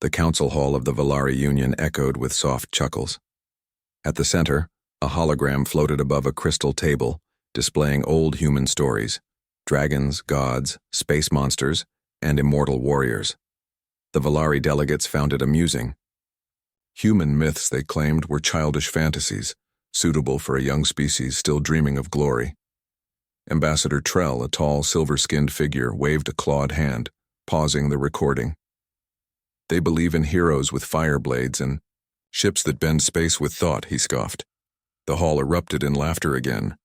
The council hall of the Valari Union echoed with soft chuckles. At the center, a hologram floated above a crystal table, displaying old human stories: dragons, gods, space monsters, and immortal warriors. The Valari delegates found it amusing. Human myths, they claimed, were childish fantasies, suitable for a young species still dreaming of glory. Ambassador Trell, a tall, silver-skinned figure, waved a clawed hand, pausing the recording. "They believe in heroes with fire blades and ships that bend space with thought," he scoffed. The hall erupted in laughter again.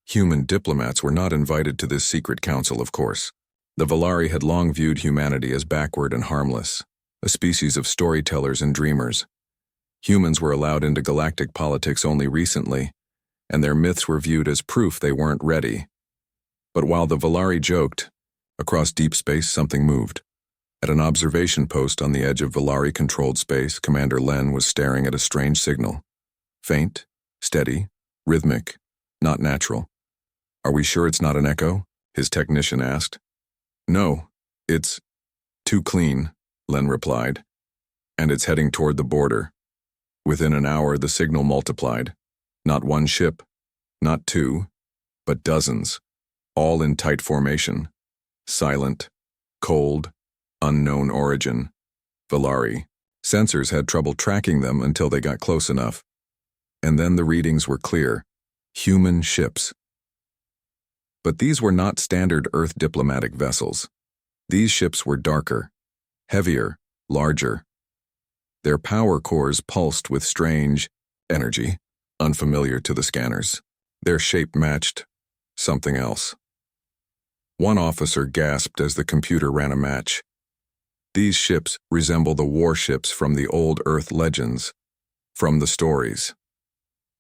Human diplomats were not invited to this secret council, of course. The Valari had long viewed humanity as backward and harmless, a species of storytellers and dreamers. Humans were allowed into galactic politics only recently, and their myths were viewed as proof they weren't ready. But while the Valari joked, across deep space something moved. At an observation post on the edge of Valari-controlled space, Commander Len was staring at a strange signal. Faint, steady, rhythmic, not natural. "Are we sure it's not an echo?" his technician asked. "No, it's too clean," Len replied. "And it's heading toward the border." Within an hour, the signal multiplied. Not one ship, not two, but dozens, all in tight formation. Silent, cold, unknown origin. Valari. Sensors had trouble tracking them until they got close enough. And then the readings were clear. Human ships. But these were not standard Earth diplomatic vessels. These ships were darker, heavier, larger. Their power cores pulsed with strange energy, unfamiliar to the scanners. Their shape matched something else. One officer gasped as the computer ran a match. These ships resemble the warships from the old Earth legends, from the stories.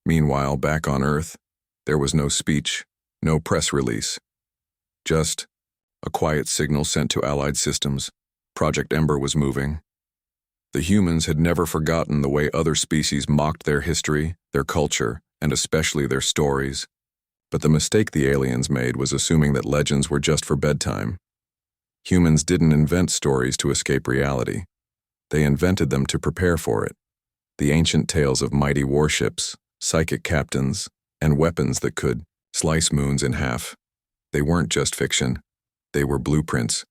Meanwhile, back on Earth, there was no speech, no press release. Just a quiet signal sent to Allied systems. Project Ember was moving. The humans had never forgotten the way other species mocked their history, their culture, and especially their stories. But the mistake the aliens made was assuming that legends were just for bedtime. Humans didn't invent stories to escape reality. They invented them to prepare for it. The ancient tales of mighty warships, psychic captains, and weapons that could slice moons in half. They weren't just fiction. They were blueprints,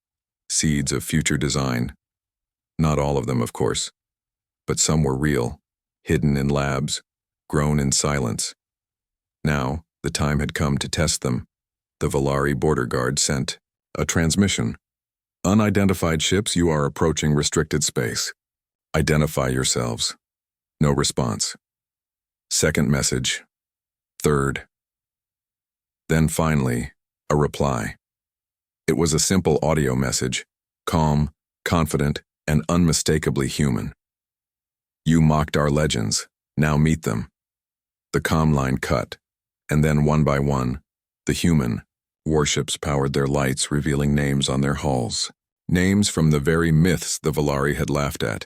seeds of future design. Not all of them, of course, but some were real, hidden in labs, grown in silence. Now, the time had come to test them. The Valari border guard sent a transmission. "Unidentified ships, you are approaching restricted space. Identify yourselves." No response. Second message. Third. Then finally, a reply. It was a simple audio message, calm, confident, and unmistakably human. "You mocked our legends. Now meet them." The comm line cut, and then one by one, the human warships powered their lights, revealing names on their hulls. Names from the very myths the Valari had laughed at.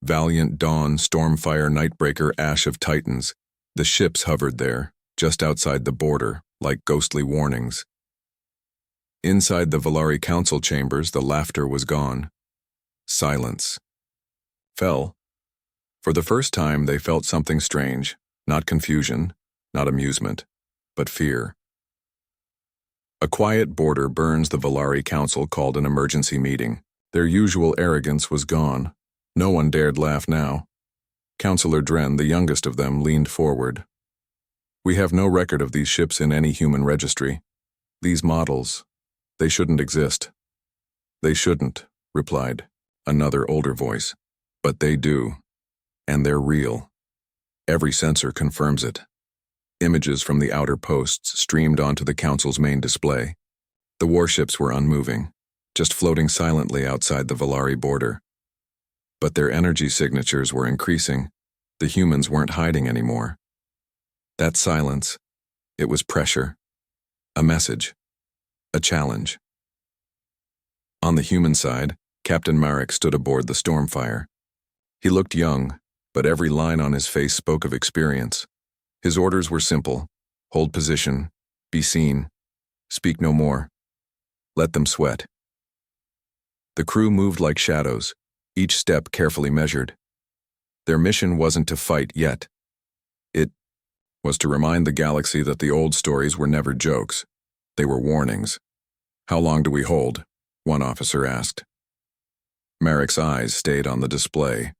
Valiant Dawn, Stormfire, Nightbreaker, Ash of Titans. The ships hovered there, just outside the border, like ghostly warnings. Inside the Valari council chambers, the laughter was gone. Silence fell. For the first time, they felt something strange, not confusion, not amusement, but fear. A quiet border burns the Valari Council called an emergency meeting. Their usual arrogance was gone. No one dared laugh now. Councillor Dren, the youngest of them, leaned forward. "We have no record of these ships in any human registry. These models, they shouldn't exist." "They shouldn't," replied another older voice. "But they do. And they're real. Every sensor confirms it." Images from the outer posts streamed onto the Council's main display. The warships were unmoving, just floating silently outside the Valari border. But their energy signatures were increasing. The humans weren't hiding anymore. That silence, it was pressure. A message. A challenge. On the human side, Captain Marek stood aboard the Stormfire. He looked young, but every line on his face spoke of experience. His orders were simple: hold position, be seen, speak no more. Let them sweat. The crew moved like shadows, each step carefully measured. Their mission wasn't to fight yet. It was to remind the galaxy that the old stories were never jokes. They were warnings. "How long do we hold?" one officer asked. Marek's eyes stayed on the display,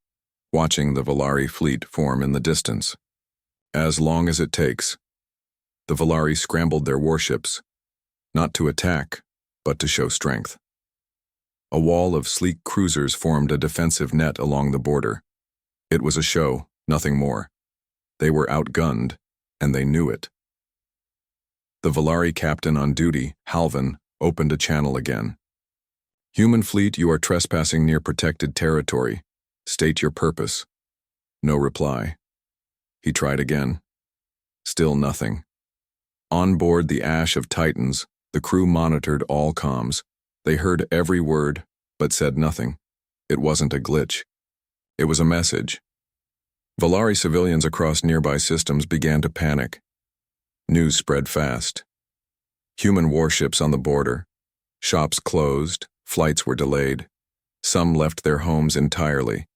watching the Valari fleet form in the distance. "As long as it takes." The Valari scrambled their warships, not to attack, but to show strength. A wall of sleek cruisers formed a defensive net along the border. It was a show, nothing more. They were outgunned, and they knew it. The Valari captain on duty, Halvan, opened a channel again. "Human fleet, you are trespassing near protected territory. State your purpose." No reply. He tried again. Still nothing. On board the Ash of Titans, the crew monitored all comms. They heard every word, but said nothing. It wasn't a glitch. It was a message. Valari civilians across nearby systems began to panic. News spread fast. Human warships on the border. Shops closed. Flights were delayed. Some left their homes entirely.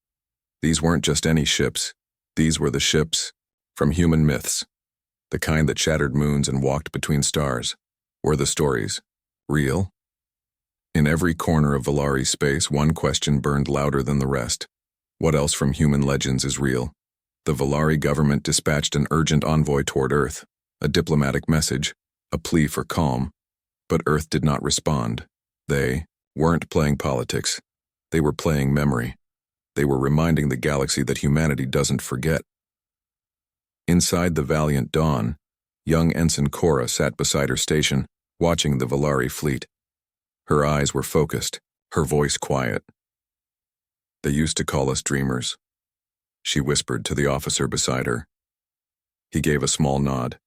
These weren't just any ships. These were the ships from human myths. The kind that shattered moons and walked between stars. Were the stories real? In every corner of Valari space, one question burned louder than the rest. What else from human legends is real? The Valari government dispatched an urgent envoy toward Earth, a diplomatic message, a plea for calm. But Earth did not respond. They weren't playing politics. They were playing memory. They were reminding the galaxy that humanity doesn't forget. Inside the Valiant Dawn, young Ensign Cora sat beside her station, watching the Valari fleet. Her eyes were focused, her voice quiet. "They used to call us dreamers," she whispered to the officer beside her. He gave a small nod.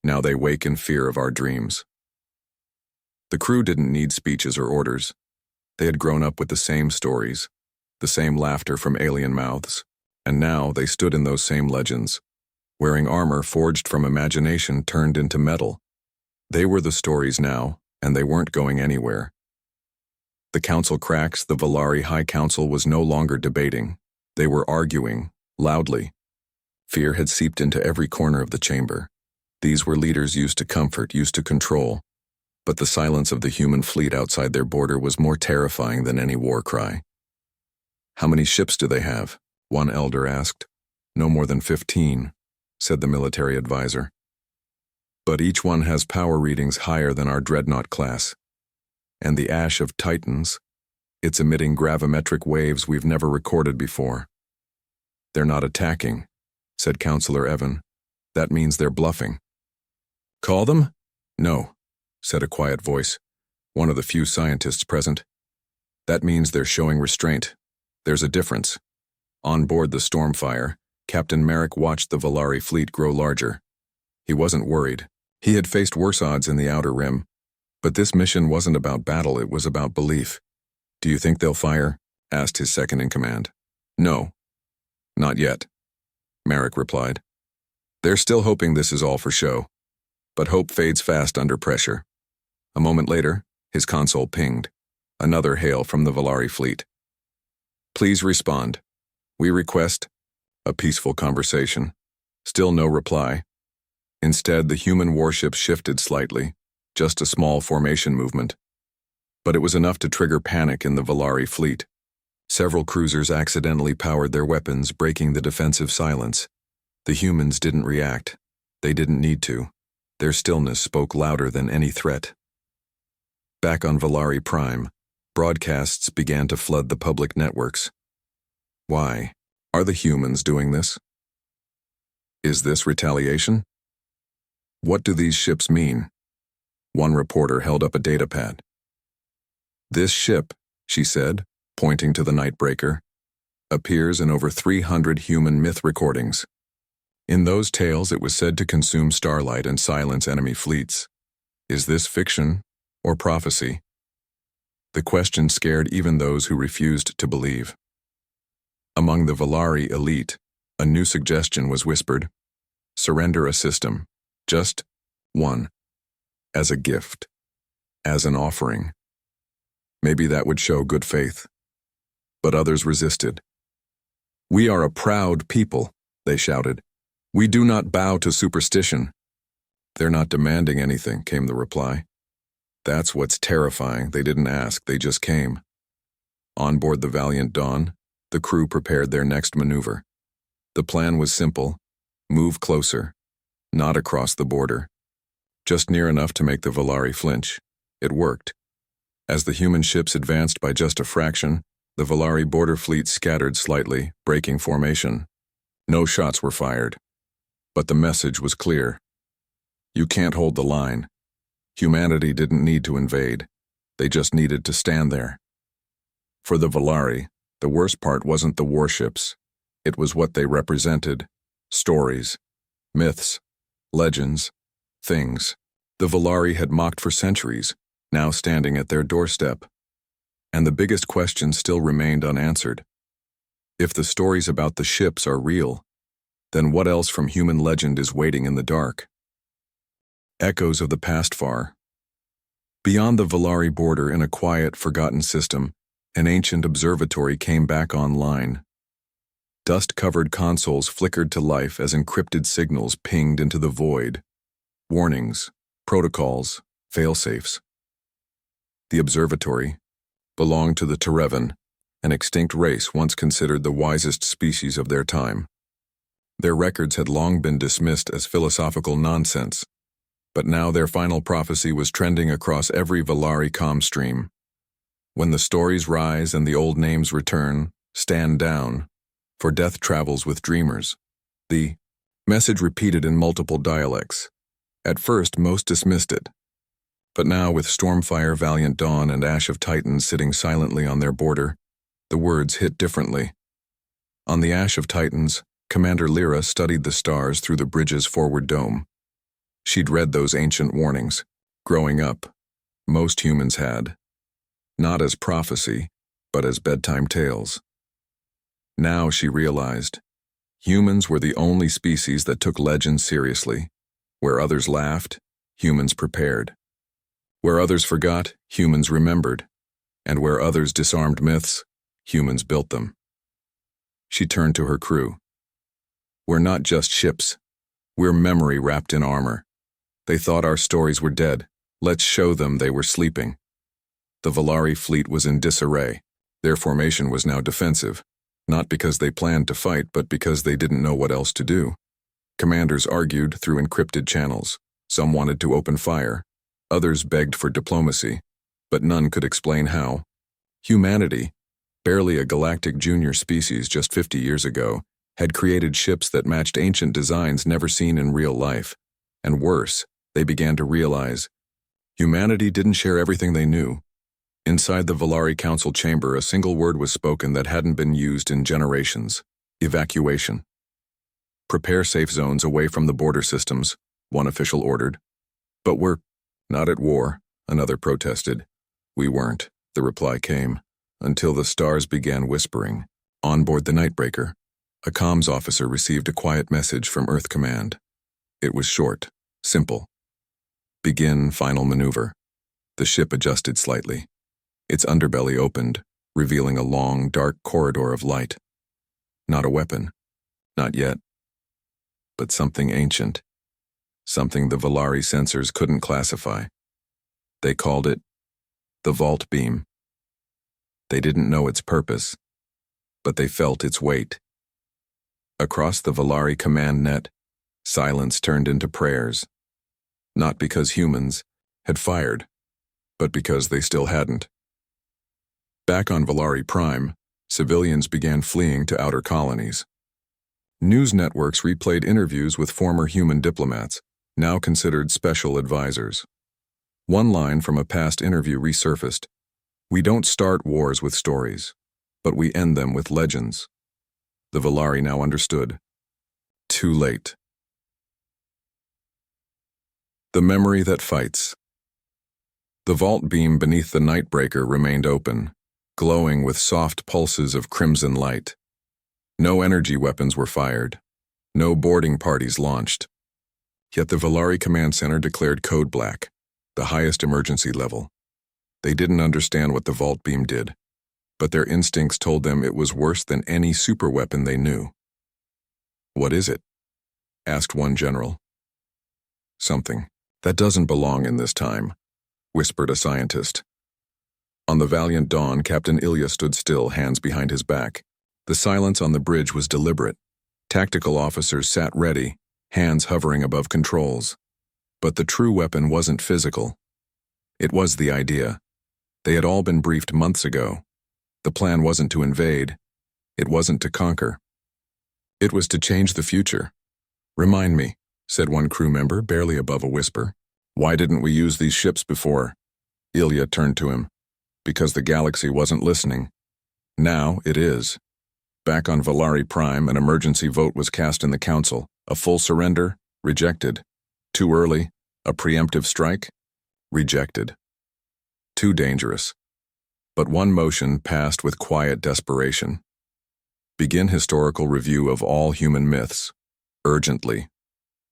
"Now they wake in fear of our dreams." The crew didn't need speeches or orders. They had grown up with the same stories, the same laughter from alien mouths, and now they stood in those same legends, wearing armor forged from imagination turned into metal. They were the stories now, and they weren't going anywhere. The council cracks, the Valari High Council was no longer debating. They were arguing, loudly. Fear had seeped into every corner of the chamber. These were leaders used to comfort, used to control. But the silence of the human fleet outside their border was more terrifying than any war cry. "How many ships do they have?" one elder asked. "No more than 15, said the military advisor. "But each one has power readings higher than our dreadnought class. And the Ash of Titans, it's emitting gravimetric waves we've never recorded before." "They're not attacking," said Counselor Evan. "That means they're bluffing." "Call them?" "No," said a quiet voice, one of the few scientists present. "That means they're showing restraint. There's a difference." On board the Stormfire, Captain Merrick watched the Valari fleet grow larger. He wasn't worried. He had faced worse odds in the Outer Rim. But this mission wasn't about battle, it was about belief. "Do you think they'll fire?" asked his second-in-command. "No. Not yet," Merrick replied. "They're still hoping this is all for show. But hope fades fast under pressure." A moment later, his console pinged. Another hail from the Valari fleet. "Please respond. We request a peaceful conversation." Still no reply. Instead, the human warship shifted slightly, just a small formation movement. But it was enough to trigger panic in the Valari fleet. Several cruisers accidentally powered their weapons, breaking the defensive silence. The humans didn't react. They didn't need to. Their stillness spoke louder than any threat. Back on Valari Prime, broadcasts began to flood the public networks. Why? Are the humans doing this? Is this retaliation? What do these ships mean? One reporter held up a datapad. "This ship," she said, pointing to the Nightbreaker, "appears in over 300 human myth recordings. In those tales, it was said to consume starlight and silence enemy fleets. Is this fiction or prophecy?" The question scared even those who refused to believe. Among the Valari elite, a new suggestion was whispered. Surrender a system. Just one. As a gift. As an offering. Maybe that would show good faith. but others resisted. "We are a proud people," they shouted. "We do not bow to superstition." "They're not demanding anything," came the reply. "That's what's terrifying. They didn't ask, they just came." On board the Valiant Dawn, the crew prepared their next maneuver. The plan was simple: move closer, not across the border. Just near enough to make the Volari flinch. It worked. As the human ships advanced by just a fraction, the Volari border fleet scattered slightly, breaking formation. No shots were fired. But the message was clear. You can't hold the line. Humanity didn't need to invade. They just needed to stand there. For the Volari, the worst part wasn't the warships. It was what they represented. Stories, myths, legends, things the Volari had mocked for centuries, now standing at their doorstep. And the biggest question still remained unanswered. If the stories about the ships are real, then what else from human legend is waiting in the dark? Echoes of the past far. Beyond the Volari border, in a quiet, forgotten system, an ancient observatory came back online. Dust-covered consoles flickered to life as encrypted signals pinged into the void. Warnings, protocols, failsafes. The observatory belonged to the Terevan, an extinct race once considered the wisest species of their time. Their records had long been dismissed as philosophical nonsense, but now their final prophecy was trending across every Volari comm stream. When the stories rise and the old names return, stand down, for death travels with dreamers. The message repeated in multiple dialects. At first, most dismissed it. But now, with Stormfire, Valiant Dawn, and Ash of Titans sitting silently on their border, the words hit differently. On the Ash of Titans, Commander Lyra studied the stars through the bridge's forward dome. She'd read those ancient warnings. Growing up, most humans had. Not as prophecy, but as bedtime tales. Now she realized, humans were the only species that took legends seriously. Where others laughed, humans prepared. Where others forgot, humans remembered. And where others disarmed myths, humans built them. She turned to her crew. "We're not just ships. We're memory wrapped in armor. They thought our stories were dead. Let's show them they were sleeping." The Volari fleet was in disarray. Their formation was now defensive, not because they planned to fight, but because they didn't know what else to do. Commanders argued through encrypted channels. Some wanted to open fire. Others begged for diplomacy, but none could explain how. Humanity, barely a galactic junior species just 50 years ago, had created ships that matched ancient designs never seen in real life. And worse, they began to realize, humanity didn't share everything they knew. Inside the Volari Council chamber, a single word was spoken that hadn't been used in generations: evacuation. "Prepare safe zones away from the border systems," one official ordered. "But we're not at war," another protested. "We weren't," the reply came, until the stars began whispering. On board the Nightbreaker, a comms officer received a quiet message from Earth Command. It was short, simple. "Begin final maneuver." The ship adjusted slightly. Its underbelly opened, revealing a long, dark corridor of light. Not a weapon. Not yet. But something ancient. Something the Volari sensors couldn't classify. They called it the Vault Beam. They didn't know its purpose, but they felt its weight. Across the Volari command net, silence turned into prayers. Not because humans had fired, but because they still hadn't. Back on Volari Prime, civilians began fleeing to outer colonies. News networks replayed interviews with former human diplomats, now considered special advisors. One line from a past interview resurfaced: "We don't start wars with stories, but we end them with legends." The Volari now understood. Too late. The memory that fights. The vault beam beneath the Nightbreaker remained open, glowing with soft pulses of crimson light. No energy weapons were fired. No boarding parties launched. Yet the Volari Command Center declared Code Black, the highest emergency level. They didn't understand what the vault beam did, but their instincts told them it was worse than any superweapon they knew. "What is it?" asked one general. "Something that doesn't belong in this time," whispered a scientist. On the valiant dawn, Captain Ilya stood still, hands behind his back. The silence on the bridge was deliberate. Tactical officers sat ready, hands hovering above controls. But the true weapon wasn't physical. It was the idea. They had all been briefed months ago. The plan wasn't to invade. It wasn't to conquer. It was to change the future. "Remind me," said one crew member, barely above a whisper. "Why didn't we use these ships before?" Ilya turned to him. "Because the galaxy wasn't listening. Now it is." Back on Valari Prime, an emergency vote was cast in the council. A full surrender? Rejected. Too early? A preemptive strike? Rejected. Too dangerous. But one motion passed with quiet desperation. Begin historical review of all human myths. Urgently.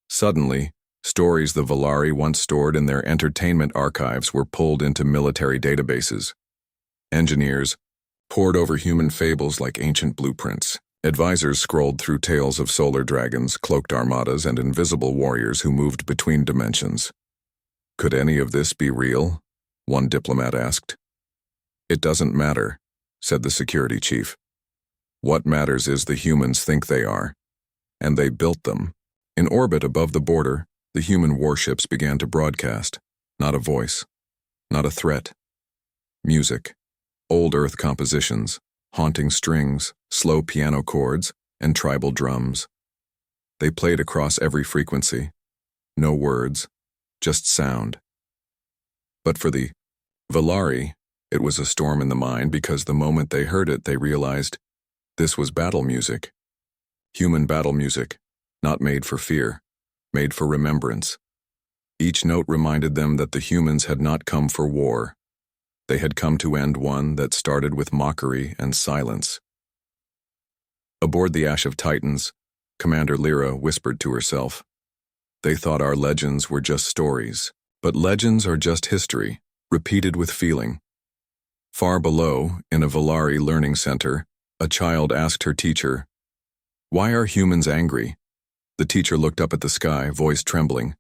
Suddenly, stories the Valari once stored in their entertainment archives were pulled into military databases. Engineers pored over human fables like ancient blueprints. Advisors scrolled through tales of solar dragons, cloaked armadas, and invisible warriors who moved between dimensions. "Could any of this be real?" one diplomat asked. "It doesn't matter," said the security chief. "What matters is the humans think they are. And they built them." In orbit above the border, the human warships began to broadcast. Not a voice. Not a threat. Music. Old Earth compositions. Haunting strings, slow piano chords, and tribal drums. They played across every frequency. No words, just sound. But for the Valari, it was a storm in the mind because the moment they heard it, they realized this was battle music. Human battle music, not made for fear, made for remembrance. Each note reminded them that the humans had not come for war. They had come to end one that started with mockery and silence. Aboard the Ash of Titans, Commander Lyra whispered to herself, "They thought our legends were just stories, but legends are just history, repeated with feeling." Far below, in a Valari learning center, a child asked her teacher, "Why are humans angry?" The teacher looked up at the sky, voice trembling.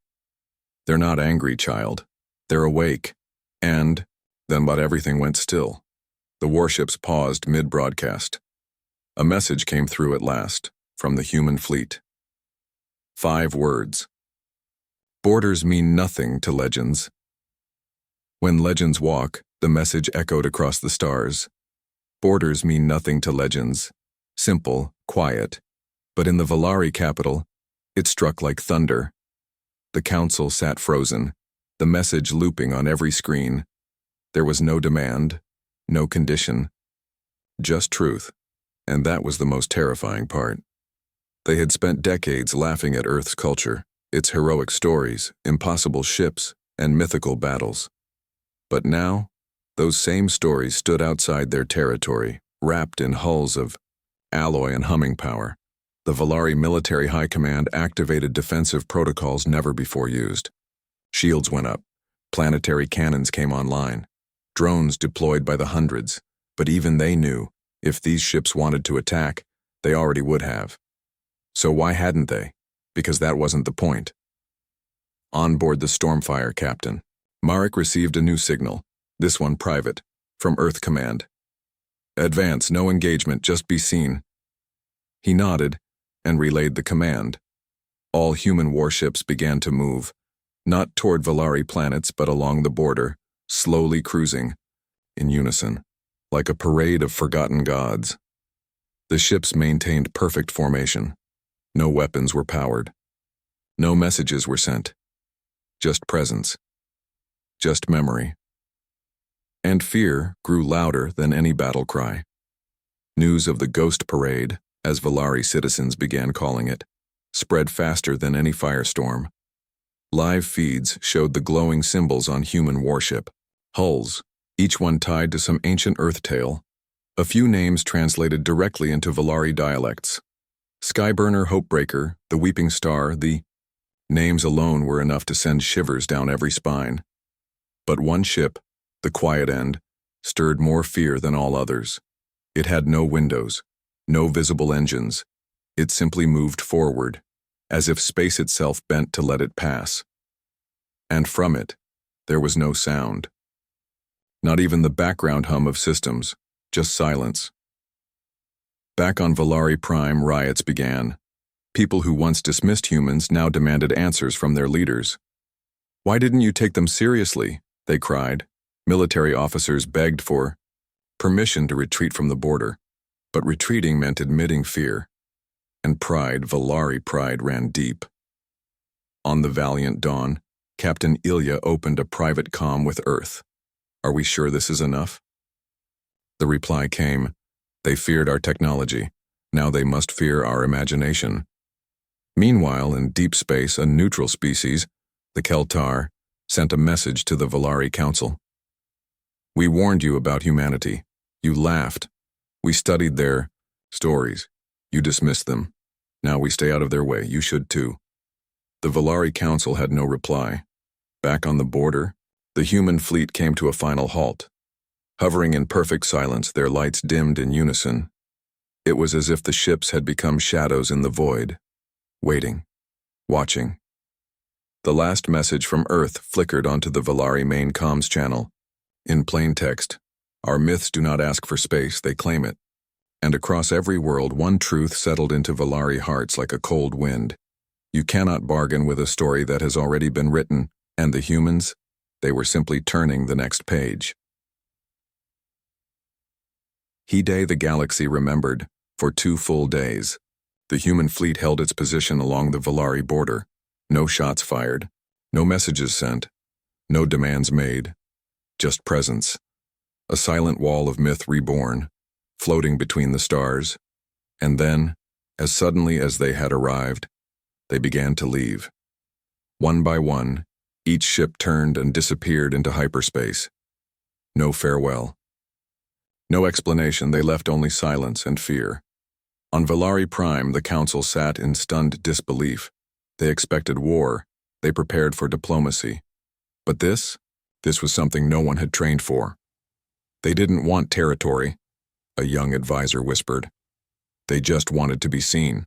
"They're not angry, child. They're awake." And then but everything went still. The warships paused mid-broadcast. A message came through at last, from the human fleet. 5 words. Borders mean nothing to legends. When legends walk, the message echoed across the stars. Borders mean nothing to legends. Simple, quiet. But in the Valari capital, it struck like thunder. The council sat frozen, the message looping on every screen. There was no demand, no condition, just truth, and that was the most terrifying part. They had spent decades laughing at Earth's culture, its heroic stories, impossible ships, and mythical battles. But now, those same stories stood outside their territory, wrapped in hulls of alloy and humming power. The Valari Military High Command activated defensive protocols never before used. Shields went up, planetary cannons came online. Drones deployed by the hundreds, but even they knew, if these ships wanted to attack, they already would have. So why hadn't they? Because that wasn't the point. On board the Stormfire captain, Marek received a new signal, this one private, from Earth Command. "Advance, no engagement, just be seen." He nodded and relayed the command. All human warships began to move, not toward Valari planets but along the border, slowly cruising, in unison, like a parade of forgotten gods. The ships maintained perfect formation. No weapons were powered. No messages were sent. Just presence. Just memory. And fear grew louder than any battle cry. News of the Ghost Parade, as Valari citizens began calling it, spread faster than any firestorm. Live feeds showed the glowing symbols on human warship. Hulls, each one tied to some ancient Earth tale. A few names translated directly into Valari dialects. Skyburner, Hopebreaker, the Weeping Star, the names alone were enough to send shivers down every spine. But one ship, the Quiet End, stirred more fear than all others. It had no windows, no visible engines. It simply moved forward, as if space itself bent to let it pass. And from it, there was no sound. Not even the background hum of systems, just silence. Back on Valari Prime, riots began. People who once dismissed humans now demanded answers from their leaders. "Why didn't you take them seriously?" they cried. Military officers begged for permission to retreat from the border, but retreating meant admitting fear. And pride, Valari pride, ran deep. On the valiant dawn, Captain Ilya opened a private comm with Earth. "Are we sure this is enough?" The reply came, "They feared our technology. Now they must fear our imagination." Meanwhile, in deep space, a neutral species, the Keltar, sent a message to the Valari Council. "We warned you about humanity. You laughed. We studied their stories. You dismissed them. Now we stay out of their way. You should too." The Valari Council had no reply. Back on the border, the human fleet came to a final halt. Hovering in perfect silence, their lights dimmed in unison. It was as if the ships had become shadows in the void, waiting, watching. The last message from Earth flickered onto the Valari main comms channel. In plain text, "Our myths do not ask for space, they claim it." And across every world, one truth settled into Valari hearts like a cold wind. You cannot bargain with a story that has already been written, and the humans, they were simply turning the next page. He-Day the galaxy remembered, for 2 full days. The human fleet held its position along the Valari border. No shots fired, no messages sent, no demands made. Just presence. A silent wall of myth reborn, floating between the stars. And then, as suddenly as they had arrived, they began to leave. One by one, each ship turned and disappeared into hyperspace. No farewell. No explanation, they left only silence and fear. On Valari Prime, the Council sat in stunned disbelief. They expected war. They prepared for diplomacy. But this was something no one had trained for. They didn't want territory, a young advisor whispered. They just wanted to be seen.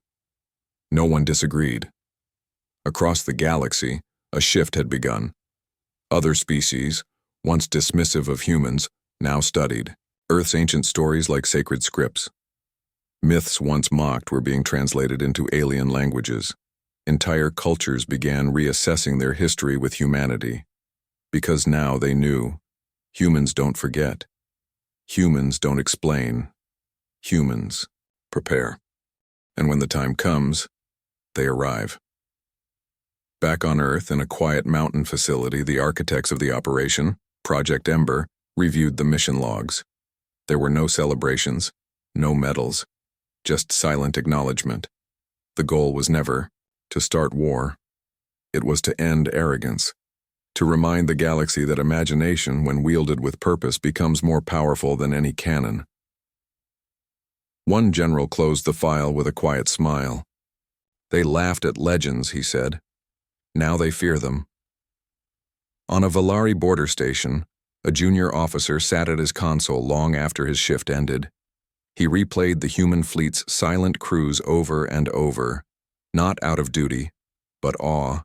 No one disagreed. Across the galaxy, a shift had begun. Other species, once dismissive of humans, now studied. Earth's ancient stories like sacred scripts. Myths once mocked were being translated into alien languages. Entire cultures began reassessing their history with humanity. Because now they knew, humans don't forget. Humans don't explain. Humans prepare. And when the time comes, they arrive. Back on Earth, in a quiet mountain facility, the architects of the operation, Project Ember, reviewed the mission logs. There were no celebrations, no medals, just silent acknowledgement. The goal was never to start war. It was to end arrogance, to remind the galaxy that imagination, when wielded with purpose, becomes more powerful than any cannon. One general closed the file with a quiet smile. "They laughed at legends," he said. "Now they fear them." On a Valari border station, a junior officer sat at his console long after his shift ended. He replayed the human fleet's silent cruise over and over, not out of duty, but awe.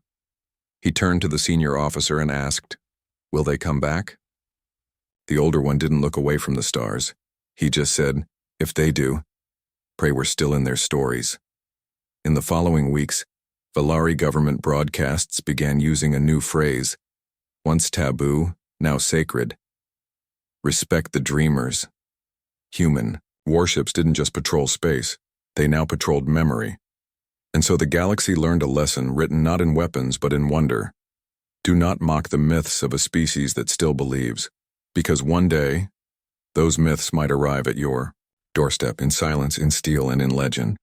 He turned to the senior officer and asked, "Will they come back?" The older one didn't look away from the stars. He just said, "If they do, pray we're still in their stories." In the following weeks, Valari government broadcasts began using a new phrase, once taboo, now sacred. Respect the dreamers. Human warships didn't just patrol space, they now patrolled memory. And so the galaxy learned a lesson written not in weapons but in wonder. Do not mock the myths of a species that still believes, because one day, those myths might arrive at your doorstep in silence, in steel, and in legend.